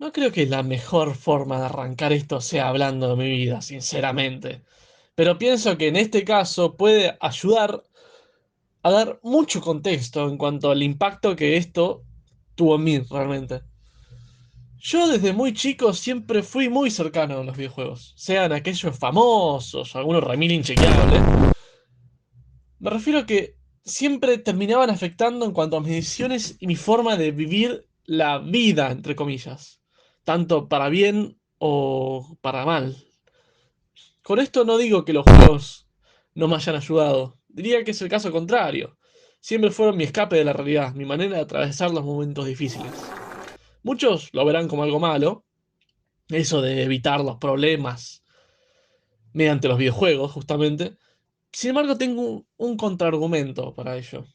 No creo que la mejor forma de arrancar esto sea hablando de mi vida, sinceramente. Pero pienso que en este caso puede ayudar a dar mucho contexto en cuanto al impacto que esto tuvo en mí realmente. Yo desde muy chico siempre fui muy cercano a los videojuegos, sean aquellos famosos, algunos remil inchequeables. Me refiero a que siempre terminaban afectando en cuanto a mis decisiones y mi forma de vivir la vida, entre comillas, tanto para bien o para mal. Con esto no digo que los juegos no me hayan ayudado, diría que es el caso contrario. Siempre fueron mi escape de la realidad, mi manera de atravesar los momentos difíciles. Muchos lo verán como algo malo, eso de evitar los problemas mediante los videojuegos, justamente. Sin embargo, tengo un contraargumento para ello.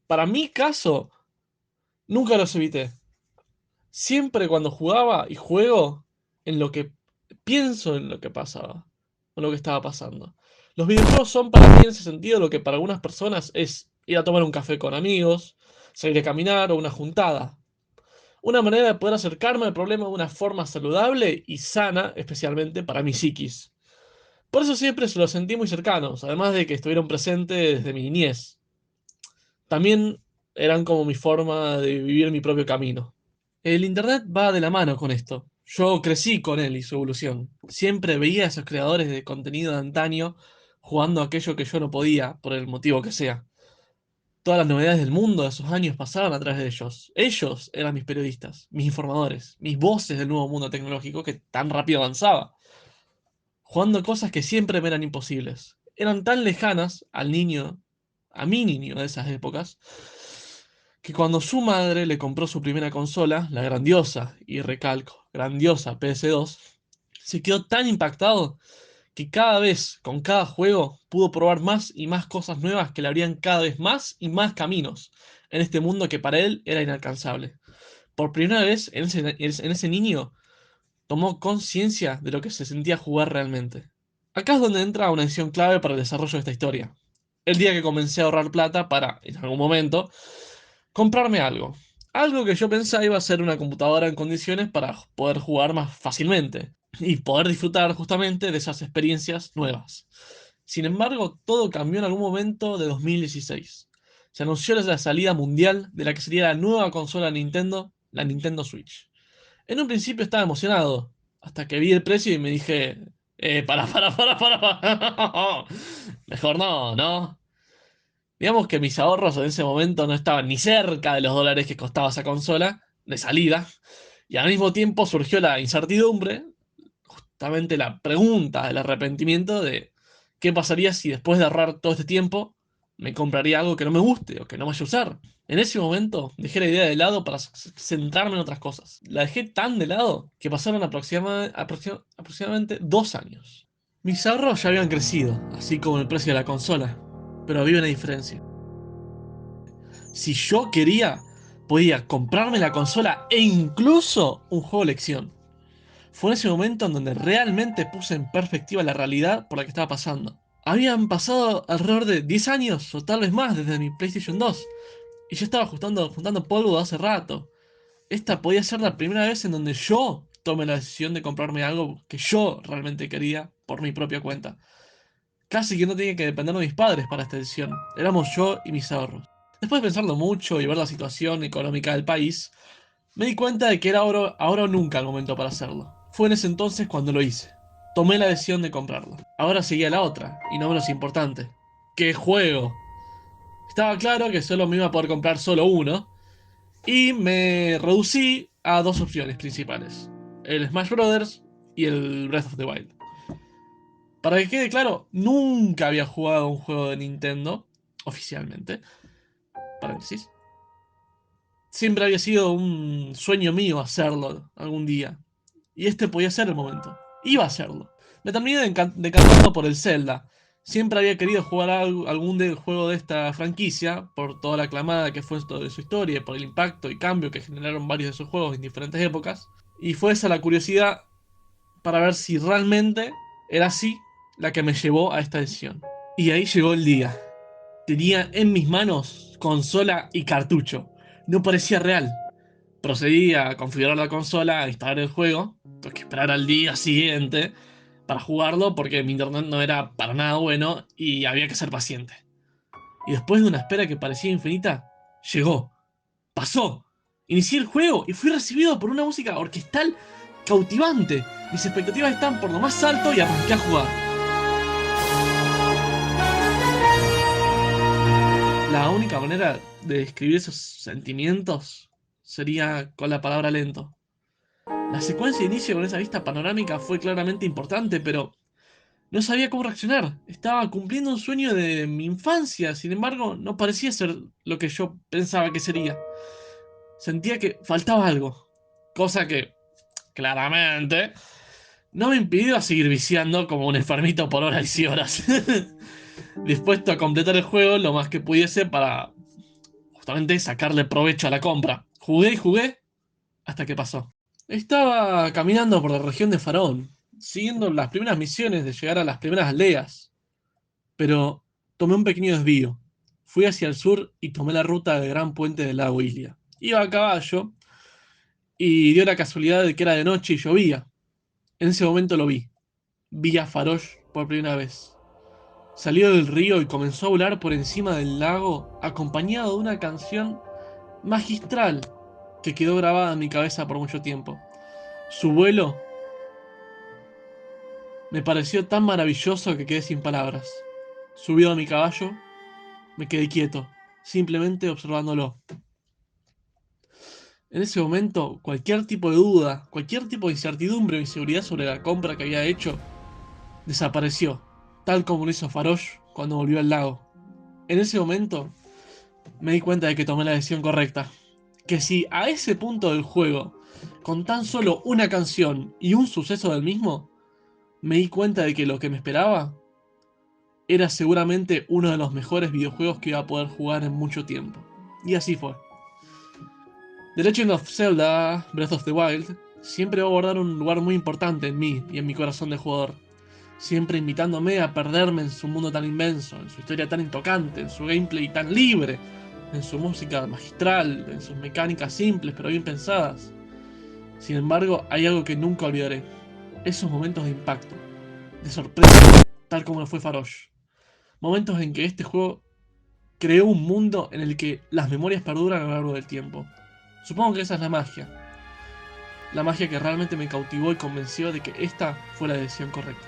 Para mi caso, nunca los evité. Siempre cuando jugaba y juego, en lo que pienso en lo que pasaba, o lo que estaba pasando. Los videojuegos son para mí en ese sentido lo que para algunas personas es ir a tomar un café con amigos, salir a caminar o una juntada. Una manera de poder acercarme al problema de una forma saludable y sana, especialmente para mi psiquis. Por eso siempre se los sentí muy cercanos, además de que estuvieron presentes desde mi niñez. También eran como mi forma de vivir mi propio camino. El Internet va de la mano con esto. Yo crecí con él y su evolución. Siempre veía a esos creadores de contenido de antaño jugando aquello que yo no podía, por el motivo que sea. Todas las novedades del mundo de esos años pasaban a través de ellos. Ellos eran mis periodistas, mis informadores, mis voces del nuevo mundo tecnológico que tan rápido avanzaba, jugando cosas que siempre me eran imposibles. Eran tan lejanas al niño, a mi niño de esas épocas, que cuando su madre le compró su primera consola, la grandiosa, y recalco, grandiosa PS2, se quedó tan impactado que cada vez, con cada juego, pudo probar más y más cosas nuevas que le abrían cada vez más y más caminos en este mundo que para él era inalcanzable. Por primera vez en ese niño tomó conciencia de lo que se sentía jugar realmente. Acá es donde entra una decisión clave para el desarrollo de esta historia. El día que comencé a ahorrar plata para, en algún momento, comprarme algo. Algo que yo pensaba iba a ser una computadora en condiciones para poder jugar más fácilmente y poder disfrutar justamente de esas experiencias nuevas. Sin embargo, todo cambió en algún momento de 2016. Se anunció la salida mundial de la que sería la nueva consola Nintendo, la Nintendo Switch. En un principio estaba emocionado, hasta que vi el precio y me dije, para. Mejor no, ¿no? Digamos que mis ahorros en ese momento no estaban ni cerca de los dólares que costaba esa consola de salida, y al mismo tiempo surgió la incertidumbre, justamente la pregunta, el arrepentimiento de qué pasaría si después de ahorrar todo este tiempo me compraría algo que no me guste o que no vaya a usar. En ese momento dejé la idea de lado para centrarme en otras cosas. La dejé tan de lado que pasaron aproximadamente 2 años. Mis ahorros ya habían crecido, así como el precio de la consola, pero había una diferencia. Si yo quería, podía comprarme la consola e incluso un juego de elección. Fue en ese momento en donde realmente puse en perspectiva la realidad por la que estaba pasando. Habían pasado alrededor de 10 años o tal vez más desde mi PlayStation 2 y yo estaba juntando polvo de hace rato. Esta podía ser la primera vez en donde yo tomé la decisión de comprarme algo que yo realmente quería por mi propia cuenta. Casi que no tenía que depender de mis padres para esta decisión. Éramos yo y mis ahorros. Después de pensarlo mucho y ver la situación económica del país, me di cuenta de que era ahora o nunca el momento para hacerlo. Fue en ese entonces cuando lo hice. Tomé la decisión de comprarlo. Ahora seguía la otra, y no menos importante. ¿Qué juego? Estaba claro que solo me iba a poder comprar solo uno, y me reducí a dos opciones principales. El Smash Bros. Y el Breath of the Wild. Para que quede claro, nunca había jugado un juego de Nintendo, oficialmente. Paréntesis. Siempre había sido un sueño mío hacerlo algún día. Y este podía ser el momento. Iba a hacerlo. Me terminé decantando por el Zelda. Siempre había querido jugar algún juego de esta franquicia, por toda la aclamada que fue de su historia, y por el impacto y cambio que generaron varios de sus juegos en diferentes épocas. Y fue esa la curiosidad para ver si realmente era así la que me llevó a esta decisión. Y ahí llegó el día. Tenía en mis manos consola y cartucho. No parecía real. procedí a configurar la consola, a instalar el juego. Tuve que esperar al día siguiente para jugarlo porque mi internet no era para nada bueno y había que ser paciente. Y después de una espera que parecía infinita, llegó. Pasó. Inicié el juego y fui recibido por una música orquestal cautivante. Mis expectativas están por lo más alto y arranqué a jugar. La única manera de describir esos sentimientos sería con la palabra lento. La secuencia de inicio con esa vista panorámica fue claramente importante, pero no sabía cómo reaccionar. Estaba cumpliendo un sueño de mi infancia, sin embargo, no parecía ser lo que yo pensaba que sería. Sentía que faltaba algo, cosa que, claramente, no me impidió seguir viciando como un enfermito por horas y horas. Dispuesto a completar el juego lo más que pudiese para justamente sacarle provecho a la compra. Jugué y jugué hasta que pasó. Estaba caminando por la región de Faraón, siguiendo las primeras misiones de llegar a las primeras aldeas, pero tomé un pequeño desvío. Fui hacia el sur y tomé la ruta del gran puente del lago Ilia. Iba a caballo y dio la casualidad de que era de noche y llovía. En ese momento lo vi. Vi a Farosh por primera vez. Salió del río y comenzó a volar por encima del lago acompañado de una canción magistral que quedó grabada en mi cabeza por mucho tiempo. Su vuelo me pareció tan maravilloso que quedé sin palabras. Subido a mi caballo, me quedé quieto, simplemente observándolo. En ese momento, cualquier tipo de duda, cualquier tipo de incertidumbre o inseguridad sobre la compra que había hecho, desapareció, tal como lo hizo Farosh cuando volvió al lago. En ese momento, me di cuenta de que tomé la decisión correcta. Que si a ese punto del juego, con tan solo una canción y un suceso del mismo, me di cuenta de que lo que me esperaba era seguramente uno de los mejores videojuegos que iba a poder jugar en mucho tiempo. Y así fue. The Legend of Zelda Breath of the Wild siempre va a guardar un lugar muy importante en mí y en mi corazón de jugador, siempre invitándome a perderme en su mundo tan inmenso, en su historia tan intocante, en su gameplay tan libre, en su música magistral, en sus mecánicas simples pero bien pensadas. Sin embargo, hay algo que nunca olvidaré, esos momentos de impacto, de sorpresa, tal como lo fue Farosh. Momentos en que este juego creó un mundo en el que las memorias perduran a lo largo del tiempo. Supongo que esa es la magia que realmente me cautivó y convenció de que esta fue la decisión correcta.